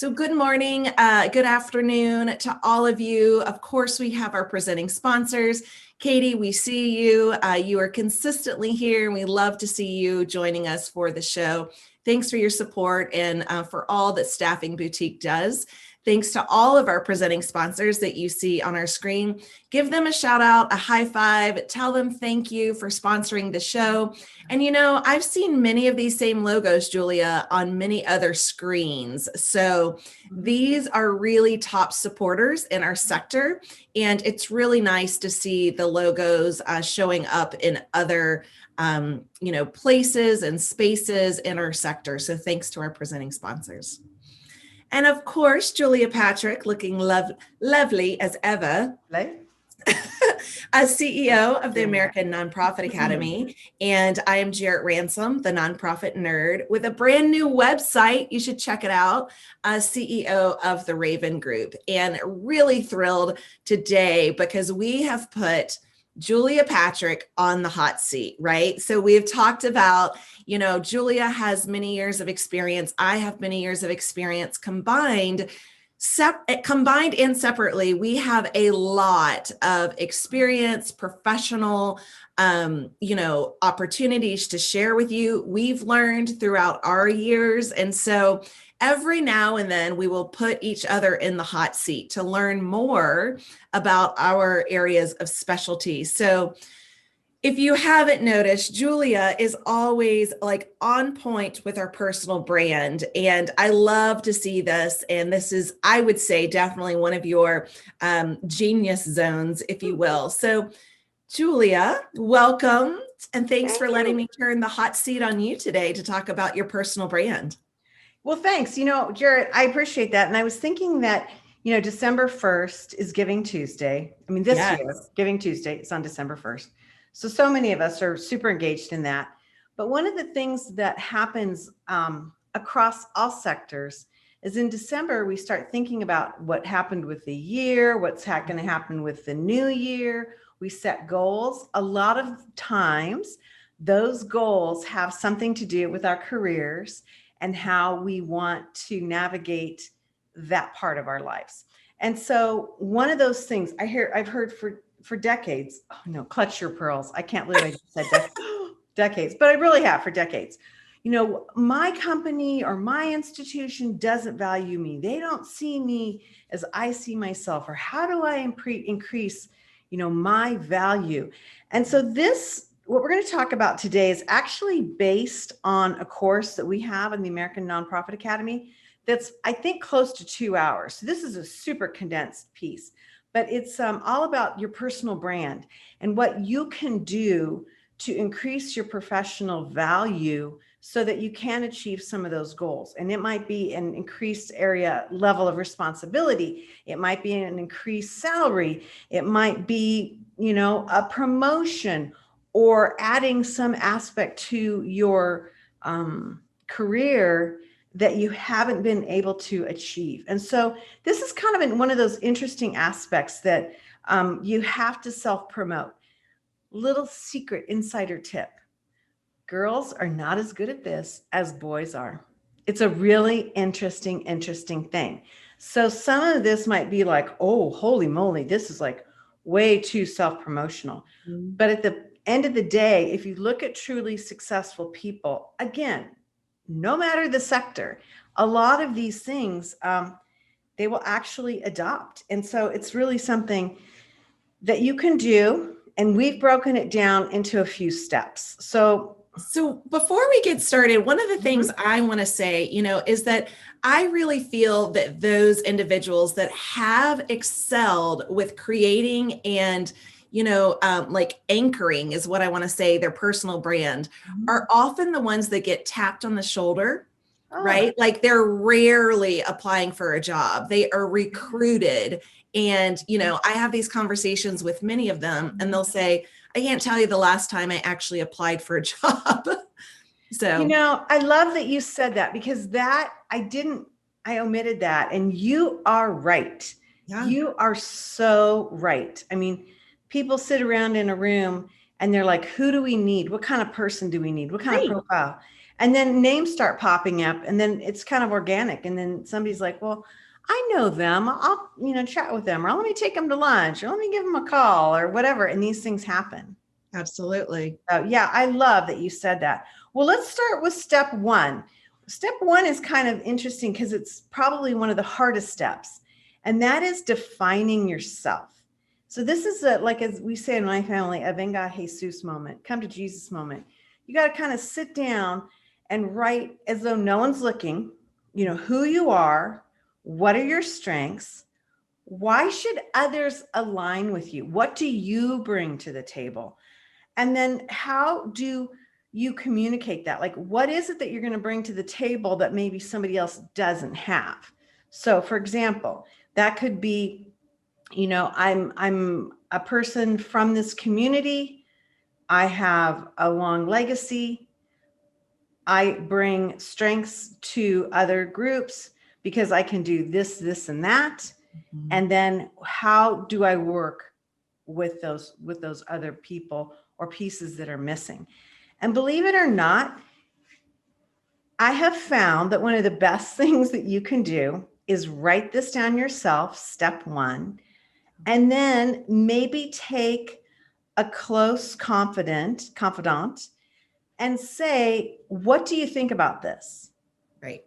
So good morning, good afternoon to all of you. Of course, we have our presenting sponsors. Katie, we see you. You are consistently here, and we love to see you joining us for the show. Thanks for your support and for all that Staffing Boutique does. Thanks to all of our presenting sponsors that you see on our screen. Give them a shout out, a high five, tell them thank you for sponsoring the show. And you know, I've seen many of these same logos, Julia, on many other screens. So these are really top supporters in our sector. And it's really nice to see the logos showing up in other places and spaces in our sector. So thanks to our presenting sponsors. And of course, Julia Patrick, looking lovely as ever, as CEO of the American Nonprofit Academy. And I am Jarrett Ransom, the nonprofit nerd, with a brand new website. You should check it out, CEO of the Raven Group. And really thrilled today because we have put Julia Patrick on the hot seat, right? So we've talked about, you know, Julia has many years of experience. I have many years of experience combined and separately. We have a lot of experience, professional, opportunities to share with you. We've learned throughout our years. And so every now and then we will put each other in the hot seat to learn more about our areas of specialty. So if you haven't noticed, Julia is always like on point with our personal brand. And I love to see this. And this is, I would say, definitely one of your genius zones, if you will. So Julia, welcome. And thanks for letting me turn the hot seat on you today to talk about your personal brand. Well, thanks. You know, Jarrett, I appreciate that. And I was thinking that, you know, December 1st is Giving Tuesday. I mean, this year, Giving Tuesday, it's on December 1st. So many of us are super engaged in that. But one of the things that happens across all sectors is in December, we start thinking about what happened with the year, what's going to happen with the new year. We set goals. A lot of times, those goals have something to do with our careers and how we want to navigate that part of our lives. And so one of those things I've heard for decades, oh no, clutch your pearls. I can't believe I just said decades, but I really have for decades. You know, my company or my institution doesn't value me. They don't see me as I see myself, or how do I increase, you know, my value? And so what we're going to talk about today is actually based on a course that we have in the American Nonprofit Academy that's, I think, close to 2 hours. So this is a super condensed piece, but it's all about your personal brand and what you can do to increase your professional value so that you can achieve some of those goals. And it might be an increased level of responsibility. It might be an increased salary. It might be, you know, a promotion, or adding some aspect to your career that you haven't been able to achieve. And so this is kind of one of those interesting aspects that you have to self-promote. Little secret insider tip. Girls are not as good at this as boys are. It's a really interesting thing. So some of this might be like, oh, holy moly, this is like way too self-promotional. But at the end of the day, if you look at truly successful people, again, no matter the sector, a lot of these things, they will actually adopt. And so it's really something that you can do. And we've broken it down into a few steps. So before we get started, one of the things I want to say, you know, is that I really feel that those individuals that have excelled with creating and like anchoring is what I want to say, their personal brand, are often the ones that get tapped on the shoulder, right? Like they're rarely applying for a job. They are recruited. And, you know, I have these conversations with many of them and they'll say, I can't tell you the last time I actually applied for a job. So, you know, I love that you said that, because I omitted that. And you are right. Yeah. You are so right. I mean, people sit around in a room and they're like, who do we need? What kind of person do we need? What kind of profile? And then names start popping up, and then it's kind of organic. And then somebody's like, well, I know them. I'll, chat with them, or let me take them to lunch, or let me give them a call, or whatever. And these things happen. Absolutely. Yeah, I love that you said that. Well, let's start with step one. Step one is kind of interesting because it's probably one of the hardest steps, and that is defining yourself. So this is like, as we say in my family, a venga Jesus moment, come to Jesus moment. You got to kind of sit down and write as though no one's looking, who you are, what are your strengths, why should others align with you, what do you bring to the table, and then how do you communicate that? Like, what is it that you're going to bring to the table that maybe somebody else doesn't have? So for example, that could be, I'm a person from this community. I have a long legacy. I bring strengths to other groups because I can do this, this, and that. Mm-hmm. And then how do I work with those other people or pieces that are missing? And believe it or not, I have found that one of the best things that you can do is write this down yourself, step one, and then maybe take a close confidant and say, what do you think about this? Right.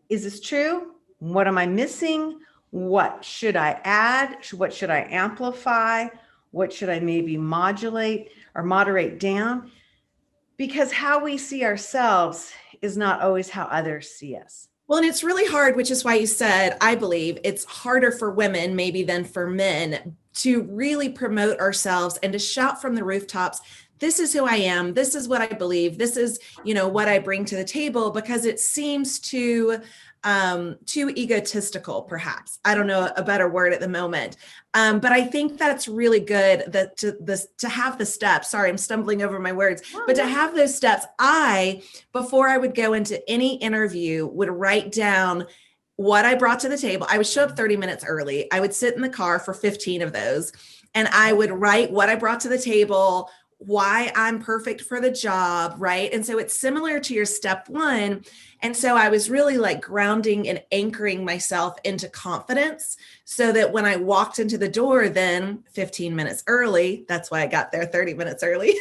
Is this true? What am I missing? What should I add? What should I amplify? What should I maybe modulate or moderate down? Because how we see ourselves is not always how others see us. Well, and it's really hard, which is why you said, I believe it's harder for women maybe than for men to really promote ourselves and to shout from the rooftops, this is who I am, this is what I believe, this is, what I bring to the table, because it seems too egotistical, perhaps. I don't know a better word at the moment. But I think that's really good that to have the steps. Sorry, I'm stumbling over my words, but to have those steps, before I would go into any interview, would write down what I brought to the table. I would show up 30 minutes early. I would sit in the car for 15 of those, and I would write what I brought to the table, why I'm perfect for the job, right? And so it's similar to your step one. And so I was really like grounding and anchoring myself into confidence so that when I walked into the door, then 15 minutes early, that's why I got there 30 minutes early,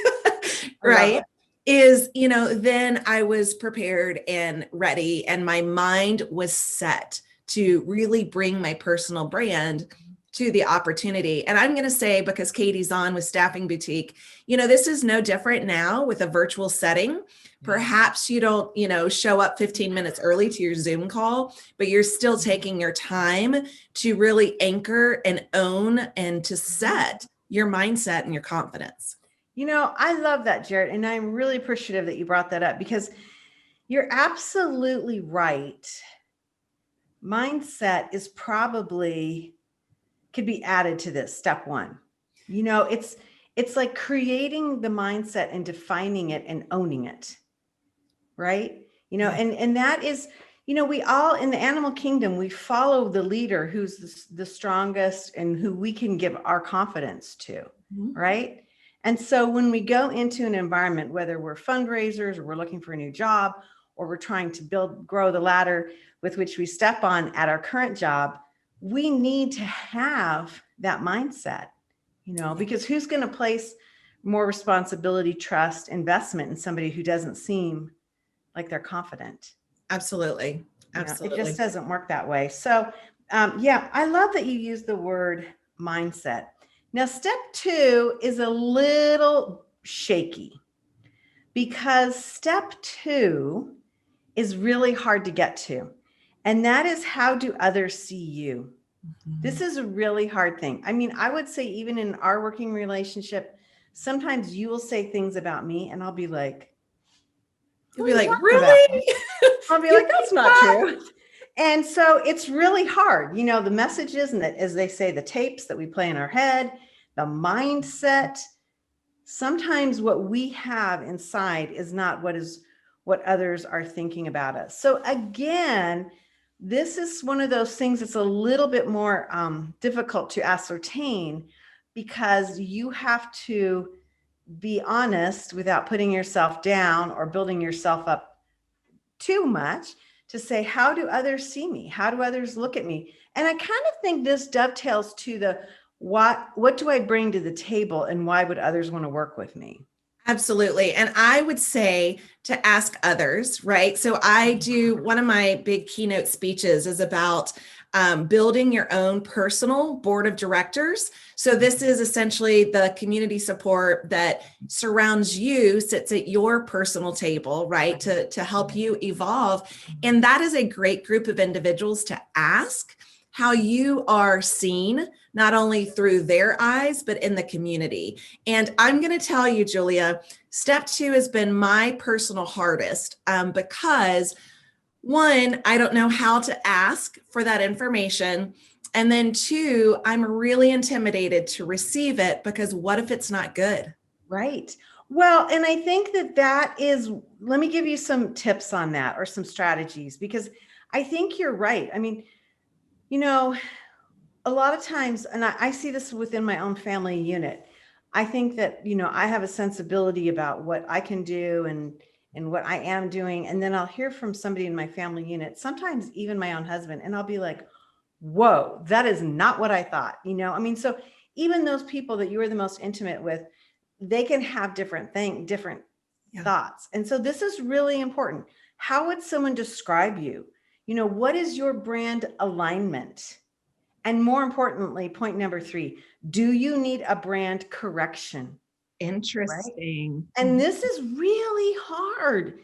right? Then I was prepared and ready, and my mind was set to really bring my personal brand to the opportunity. And I'm going to say, because Katie's on with Staffing Boutique, this is no different now with a virtual setting. Perhaps you don't, show up 15 minutes early to your Zoom call, but you're still taking your time to really anchor and own and to set your mindset and your confidence. I love that, Jarrett. And I'm really appreciative that you brought that up, because you're absolutely right. Mindset is probably could be added to this step one. It's like creating the mindset and defining it and owning it. Right. And that is, we all in the animal kingdom, we follow the leader who's the strongest and who we can give our confidence to. Mm-hmm. Right. And so when we go into an environment, whether we're fundraisers or we're looking for a new job, or we're trying to grow the ladder with which we step on at our current job, we need to have that mindset, because who's going to place more responsibility, trust, investment in somebody who doesn't seem like they're confident? Absolutely. Absolutely. It just doesn't work that way. So I love that you use the word mindset. Now, step two is a little shaky, because step two is really hard to get to. And that is, how do others see you? Mm-hmm. This is a really hard thing. I mean, I would say even in our working relationship, sometimes you will say things about me and I'll be like, really? I'll be like, that's not true. And so it's really hard. The messages and as they say, the tapes that we play in our head, the mindset, sometimes what we have inside is not what others are thinking about us. So again, this is one of those things that's a little bit more difficult to ascertain, because you have to be honest without putting yourself down or building yourself up too much to say, how do others see me? How do others look at me? And I kind of think this dovetails to the what do I bring to the table and why would others want to work with me? Absolutely. And I would say to ask others, right? So I do one of my big keynote speeches is about building your own personal board of directors. So this is essentially the community support that surrounds you, sits at your personal table, right? To help you evolve. And that is a great group of individuals to ask how you are seen, not only through their eyes, but in the community. And I'm going to tell you, Julia, step 2 has been my personal hardest because one, I don't know how to ask for that information. And then 2, I'm really intimidated to receive it because what if it's not good? Right. Well, and I think that is, let me give you some tips on that or some strategies, because I think you're right. I mean, a lot of times, and I see this within my own family unit, I think that, I have a sensibility about what I can do and what I am doing. And then I'll hear from somebody in my family unit, sometimes even my own husband, and I'll be like, whoa, that is not what I thought. So even those people that you are the most intimate with, they can have different thoughts. And so this is really important. How would someone describe you? What is your brand alignment? And more importantly, point number 3, do you need a brand correction? Interesting. Right? And this is really hard.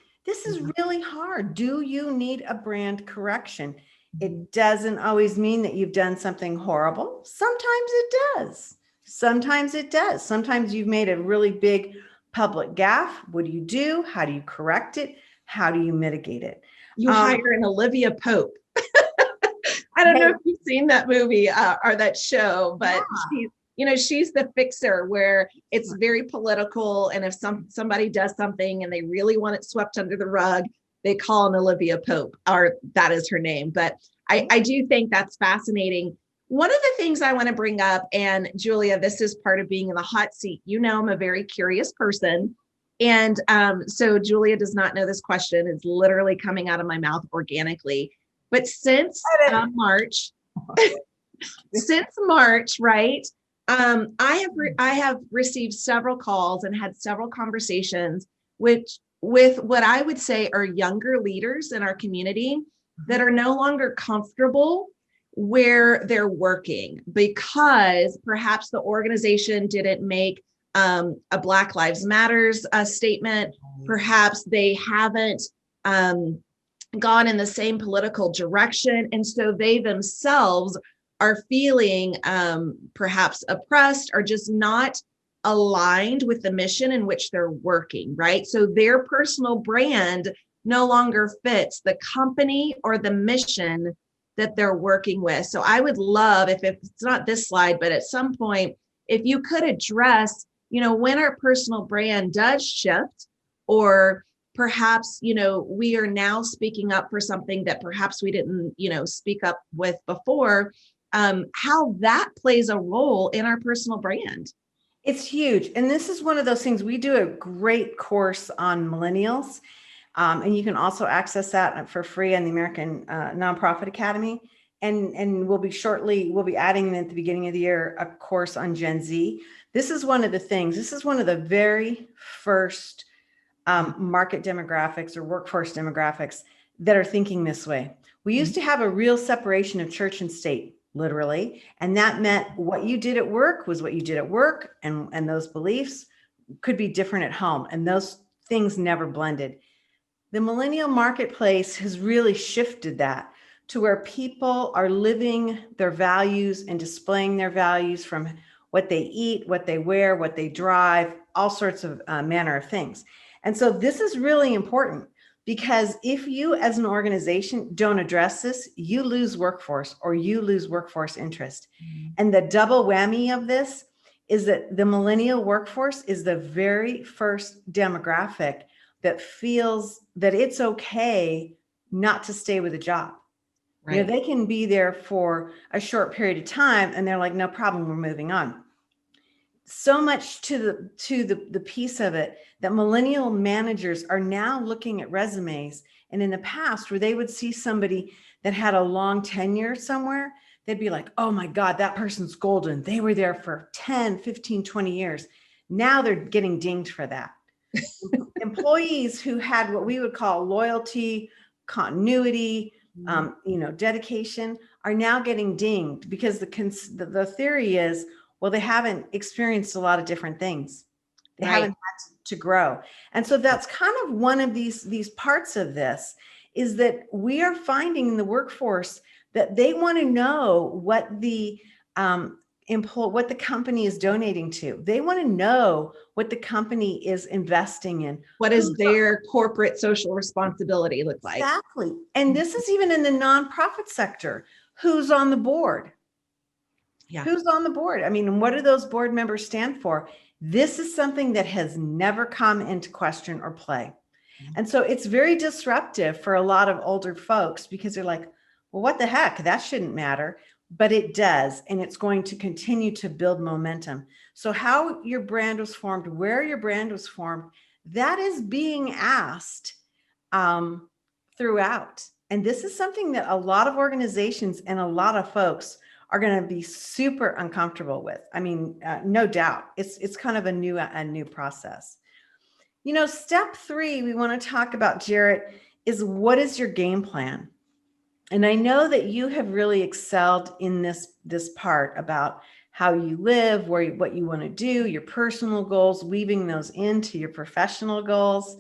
Do you need a brand correction? It doesn't always mean that you've done something horrible. Sometimes it does. Sometimes you've made a really big public gaffe. What do you do? How do you correct it? How do you mitigate it? You hire an Olivia Pope. I don't know if you've seen that movie or that show, but she's the fixer, where it's very political. And if somebody does something and they really want it swept under the rug, they call an Olivia Pope, or that is her name. But I do think that's fascinating. One of the things I want to bring up, and Julia, this is part of being in the hot seat. I'm a very curious person. And so Julia does not know this question. It's literally coming out of my mouth organically. But since March, right? I have received several calls and had several conversations with what I would say are younger leaders in our community that are no longer comfortable where they're working because perhaps the organization didn't make a Black Lives Matters statement. Perhaps they haven't gone in the same political direction. And so they themselves are feeling perhaps oppressed or just not aligned with the mission in which they're working, right? So their personal brand no longer fits the company or the mission that they're working with. So I would love, if it's not this slide, but at some point, if you could address, when our personal brand does shift, or perhaps, we are now speaking up for something that perhaps we didn't, speak up with before, how that plays a role in our personal brand. It's huge. And this is one of those things. We do a great course on millennials. And you can also access that for free on the American Nonprofit Academy. And we'll be adding at the beginning of the year a course on Gen Z. This is one of the very first market demographics or workforce demographics that are thinking this way. We used to have a real separation of church and state, literally. And that meant what you did at work was what you did at work. And those beliefs could be different at home. And those things never blended. The millennial marketplace has really shifted that to where people are living their values and displaying their values from what they eat, what they wear, what they drive, all sorts of manner of things. And so this is really important, because if you as an organization don't address this, you lose workforce or you lose workforce interest. And the double whammy of this is that the millennial workforce is the very first demographic that feels that it's okay not to stay with a job. Right. They can be there for a short period of time and they're like, no problem, we're moving on. So much to the piece of it that millennial managers are now looking at resumes And in the past, where they would see somebody that had a long tenure somewhere, they'd be like, oh my God, that person's golden. They were there for 10, 15, 20 years. Now they're getting dinged for that. Employees who had what we would call loyalty, continuity, dedication are now getting dinged because the theory is, well, they haven't experienced a lot of different things. They haven't had to grow. And so that's kind of one of these parts of this, is that we are finding in the workforce that they want to know what the what the company is donating to. They want to know what the company is investing in. What does their corporate social responsibility look like? Exactly. And this is even in the nonprofit sector. Who's on the board? Yeah. Who's on the board? I mean, what do those board members stand for? This is something that has never come into question or play. And so it's very disruptive for a lot of older folks because they're like, well, what the heck? That shouldn't matter. But it does. And it's going to continue to build momentum. So how your brand was formed, where your brand was formed, that is being asked throughout. And this is something that a lot of organizations and a lot of folks are going to be super uncomfortable with. I mean, no doubt. It's kind of a new process. Step 3 we want to talk about, Jarrett, is what is your game plan? And I know that you have really excelled in this part about how you live, what you want to do, your personal goals, weaving those into your professional goals.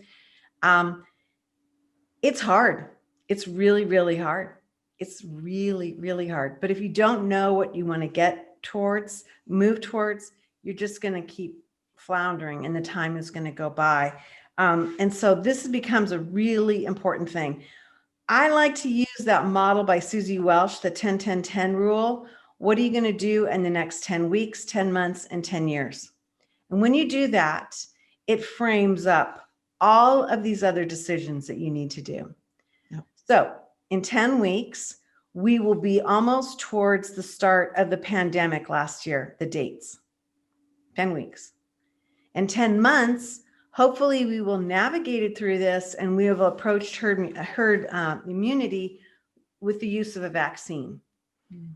It's hard. It's really, really hard. It's really, really hard. But if you don't know what you want to get towards, move towards, you're just going to keep floundering and the time is going to go by. And so this becomes a really important thing. I like to use that model by Susie Welch, the 10-10-10 rule. What are you going to do in the next 10 weeks, 10 months, and 10 years? And when you do that, it frames up all of these other decisions that you need to do. Yep. So in 10 weeks, we will be almost towards the start of the pandemic last year, the dates, 10 weeks. In 10 months, hopefully we will navigate it through this and we have approached herd immunity with the use of a vaccine.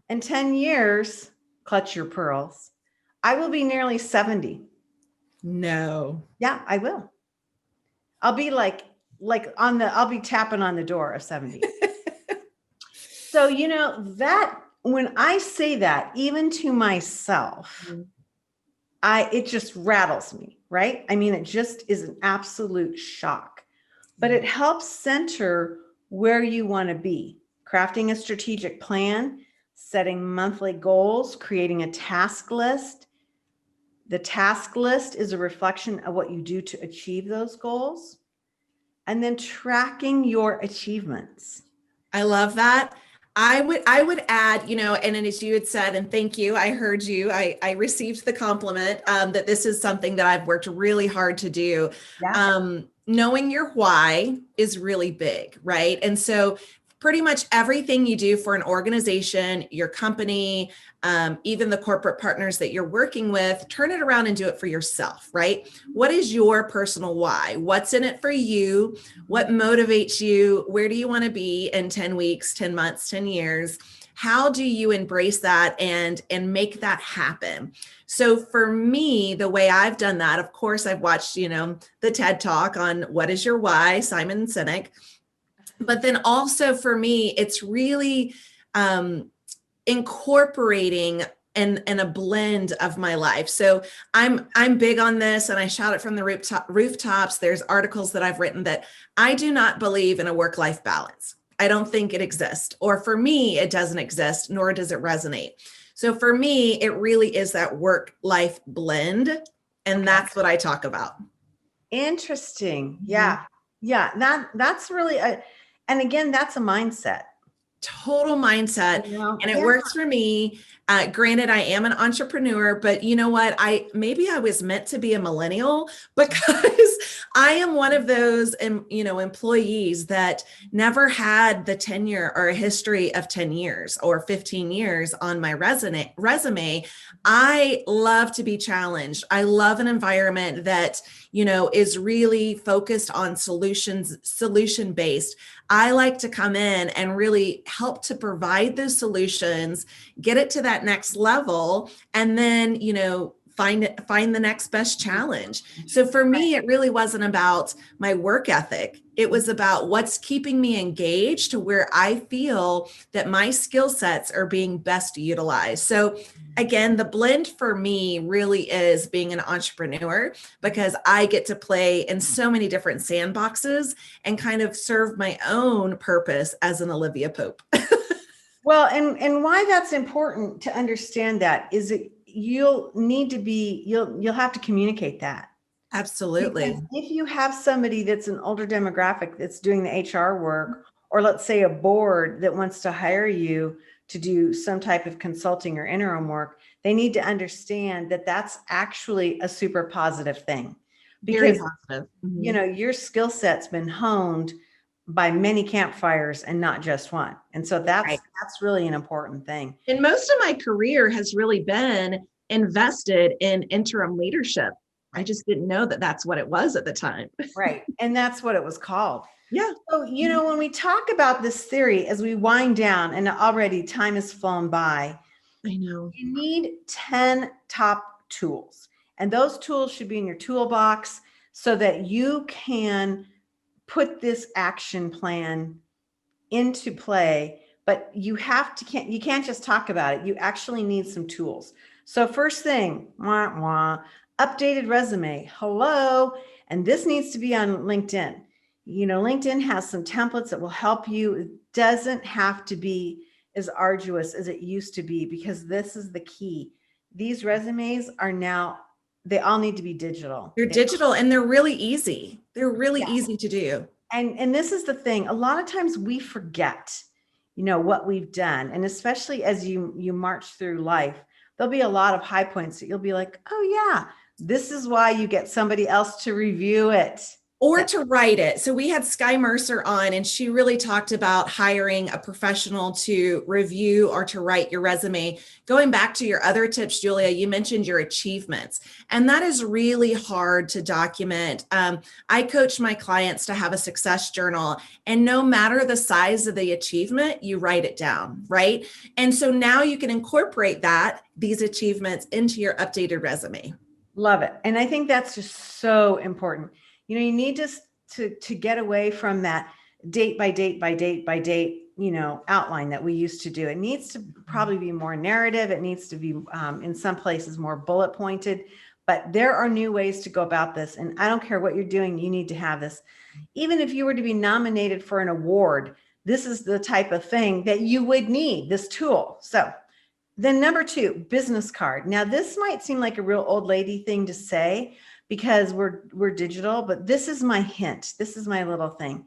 In 10 years, clutch your pearls, I will be nearly 70. No. Yeah, I will. I'll be I'll be tapping on the door of 70. So, that when I say that, even to myself, it just rattles me, right? I mean, it just is an absolute shock, but it helps center where you want to be, crafting a strategic plan, setting monthly goals, creating a task list. The task list is a reflection of what you do to achieve those goals, and then tracking your achievements. I love that. I would add, and as you had said, and thank you, I heard you, I received the compliment that this is something that I've worked really hard to do. Yeah. Knowing your why is really big, right? And so pretty much everything you do for an organization, your company, even the corporate partners that you're working with, turn it around and do it for yourself, right? What is your personal why? What's in it for you? What motivates you? Where do you want to be in 10 weeks, 10 months, 10 years? How do you embrace that and make that happen? So for me, the way I've done that, of course, I've watched, the TED Talk on what is your why, Simon Sinek. But then also for me, it's really incorporating and a blend of my life. So I'm big on this, and I shout it from the rooftops. There's articles that I've written that I do not believe in a work-life balance. I don't think it exists, or for me, it doesn't exist, nor does it resonate. So for me, it really is that work-life blend, and that's what I talk about. Interesting. Yeah. Yeah. That's really and again, that's a mindset. Total mindset. And it works for me. Granted, I am an entrepreneur, but you know what? Maybe I was meant to be a millennial because I am one of those, employees that never had the tenure or a history of 10 years or 15 years on my resume. I love to be challenged. I love an environment that, is really focused on solution based. I like to come in and really help to provide those solutions, get it to that next level, and then, find the next best challenge. So for me, it really wasn't about my work ethic. It was about what's keeping me engaged to where I feel that my skill sets are being best utilized. So again, the blend for me really is being an entrepreneur because I get to play in so many different sandboxes and kind of serve my own purpose as an Olivia Pope. Well, and why that's important to understand that is that you'll have to communicate that. Absolutely. Because if you have somebody that's an older demographic that's doing the HR work, or let's say a board that wants to hire you to do some type of consulting or interim work, they need to understand that that's actually a super positive thing. Because, Very positive. Mm-hmm. Your skill set's been honed by many campfires and not just one. And so that's really an important thing. And most of my career has really been invested in interim leadership. I just didn't know that that's what it was at the time. Right. And that's what it was called. Yeah. So, when we talk about this theory, as we wind down and already time has flown by, I know you need 10 top tools. And those tools should be in your toolbox so that you can put this action plan into play, but you can't just talk about it. You actually need some tools. So first thing, updated resume. Hello. And this needs to be on LinkedIn. LinkedIn has some templates that will help you. It doesn't have to be as arduous as it used to be, because this is the key. These resumes they all need to be digital. They're digital and they're really easy. They're really easy to do. And this is the thing. A lot of times we forget, what we've done. And especially as you march through life, there'll be a lot of high points that you'll be like, oh yeah, this is why you get somebody else to review it. Or to write it. So we had Sky Mercer on, and she really talked about hiring a professional to review or to write your resume. Going back to your other tips, Julia, you mentioned your achievements, and that is really hard to document. I coach my clients to have a success journal, and no matter the size of the achievement, you write it down, right? And so now you can incorporate these achievements into your updated resume. Love it. And I think that's just so important. You need to get away from that date by date by date by date, outline that we used to do. It needs to probably be more narrative. It needs to be in some places more bullet pointed, but there are new ways to go about this. And I don't care what you're doing, you need to have this. Even if you were to be nominated for an award, this is the type of thing that you would need, this tool. So then number 2, business card. Now this might seem like a real old lady thing to say, because we're digital, but this is my hint. This is my little thing.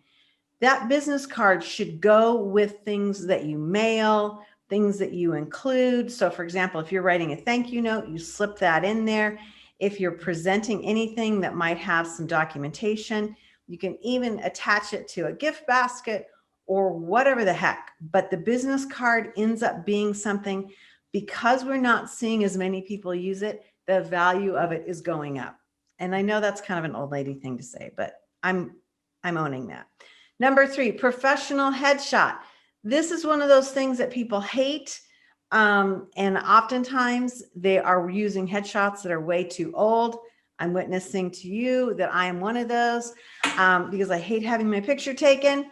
That business card should go with things that you mail, things that you include. So for example, if you're writing a thank you note, you slip that in there. If you're presenting anything that might have some documentation, you can even attach it to a gift basket or whatever the heck. But the business card ends up being something, because we're not seeing as many people use it, the value of it is going up. And I know that's kind of an old lady thing to say, but I'm owning that. Number 3, professional headshot. This is one of those things that people hate. And oftentimes they are using headshots that are way too old. I'm witnessing to you that I am one of those because I hate having my picture taken.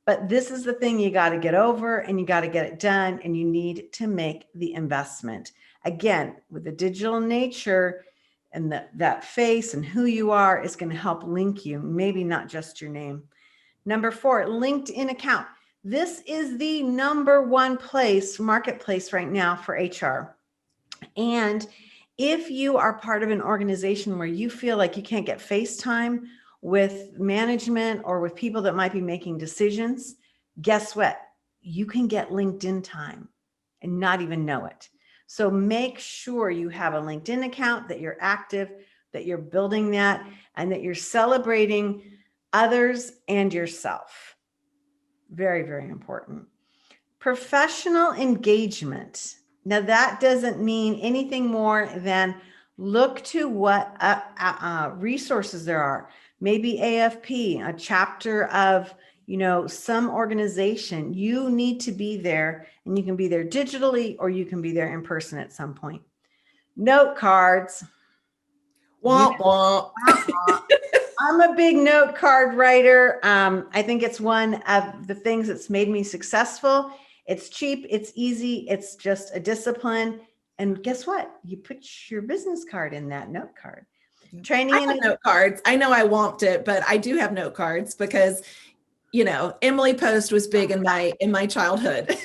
But this is the thing you got to get over, and you got to get it done, and you need to make the investment. Again, with the digital nature, and that face and who you are is going to help link you, maybe not just your name. Number 4, LinkedIn account. This is the number 1 marketplace right now for HR. And if you are part of an organization where you feel like you can't get face time with management or with people that might be making decisions, guess what? You can get LinkedIn time and not even know it. So make sure you have a LinkedIn account, that you're active, that you're building that, and that you're celebrating others and yourself. Very, very important. Professional engagement. Now that doesn't mean anything more than look to what resources there are. Maybe AFP, a chapter of, some organization. You need to be there, and you can be there digitally or you can be there in person at some point. Note cards. Womp womp. I'm a big note card writer. I think it's one of the things that's made me successful. It's cheap, it's easy, it's just a discipline. And guess what? You put your business card in that note card. Training I have note cards. I know I womped it, but I do have note cards because, Emily Post was big in my childhood.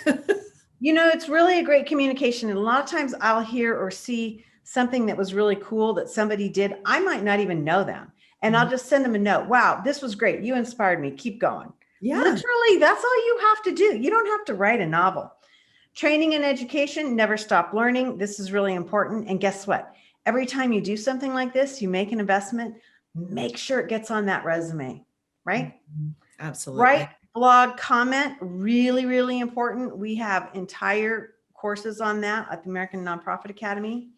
It's really a great communication. And a lot of times I'll hear or see something that was really cool that somebody did. I might not even know them. And I'll just send them a note. Wow, this was great. You inspired me. Keep going. Yeah. Literally, that's all you have to do. You don't have to write a novel. Training and education, never stop learning. This is really important. And guess what? Every time you do something like this, you make an investment, make sure it gets on that resume, right? Absolutely. Write, blog, comment, really, really important. We have entire courses on that at the American Nonprofit Academy.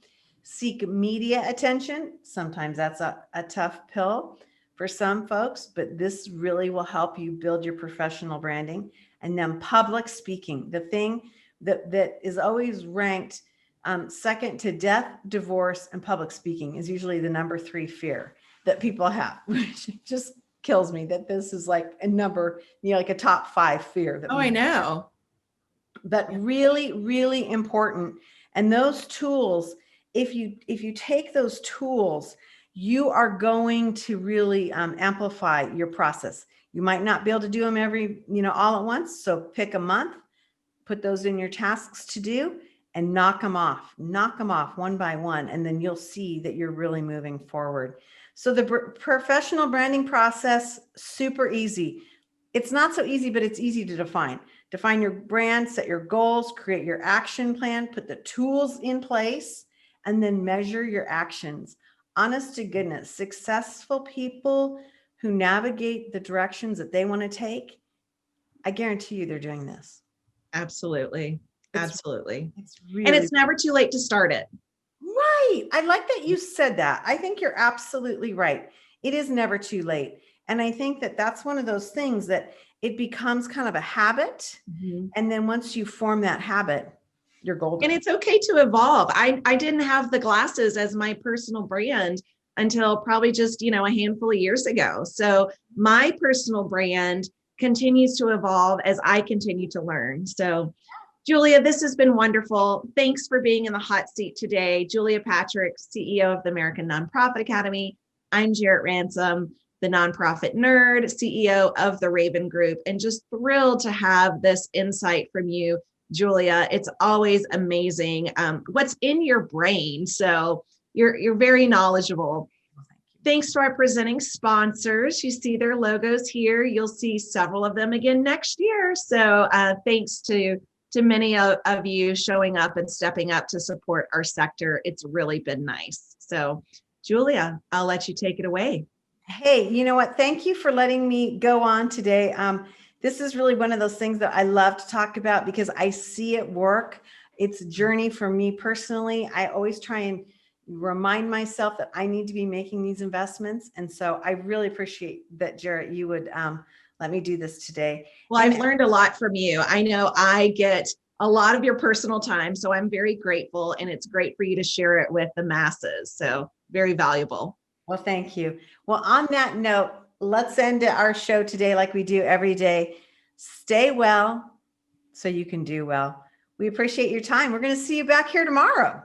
Seek media attention. Sometimes that's a tough pill for some folks, but this really will help you build your professional branding. And then public speaking, the thing that is always ranked second to death, divorce, and public speaking is usually the number 3 fear that people have, which just kills me that this is like a number, like a top 5 fear. That I know. But really, really important. And those tools, if you take those tools, you are going to really amplify your process. You might not be able to do them all at once. So pick a month, put those in your tasks to do, and knock them off one by one. And then you'll see that you're really moving forward. So the professional branding process, super easy. It's not so easy, but it's easy to define. Define your brand, set your goals, create your action plan, put the tools in place, and then measure your actions. Honest to goodness, successful people who navigate the directions that they want to take, I guarantee you they're doing this. Absolutely. Absolutely. It's really, and it's never too late to start it. Right. I like that you said that. I think you're absolutely right. It is never too late. And I think that that's one of those things that it becomes kind of a habit. Mm-hmm. And then once you form that habit, you're golden. And it's okay to evolve. I didn't have the glasses as my personal brand until probably just, a handful of years ago. So my personal brand continues to evolve as I continue to learn. So Julia, this has been wonderful. Thanks for being in the hot seat today. Julia Patrick, CEO of the American Nonprofit Academy. I'm Jarrett Ransom, the nonprofit nerd, CEO of the Raven Group, and just thrilled to have this insight from you, Julia. It's always amazing what's in your brain. So you're very knowledgeable. Thanks to our presenting sponsors. You see their logos here. You'll see several of them again next year. So thanks to many of you showing up and stepping up to support our sector. It's really been nice. So Julia, I'll let you take it away. Hey, you know what? Thank you for letting me go on today. This is really one of those things that I love to talk about because I see it work. It's a journey for me personally. I always try and remind myself that I need to be making these investments. And so I really appreciate that, Jarrett, you would let me do this today. Well, I've learned a lot from you. I know I get a lot of your personal time, so I'm very grateful, and it's great for you to share it with the masses. So very valuable. Well, thank you. Well, on that note, let's end our show today like we do every day. Stay well so you can do well. We appreciate your time. We're going to see you back here tomorrow.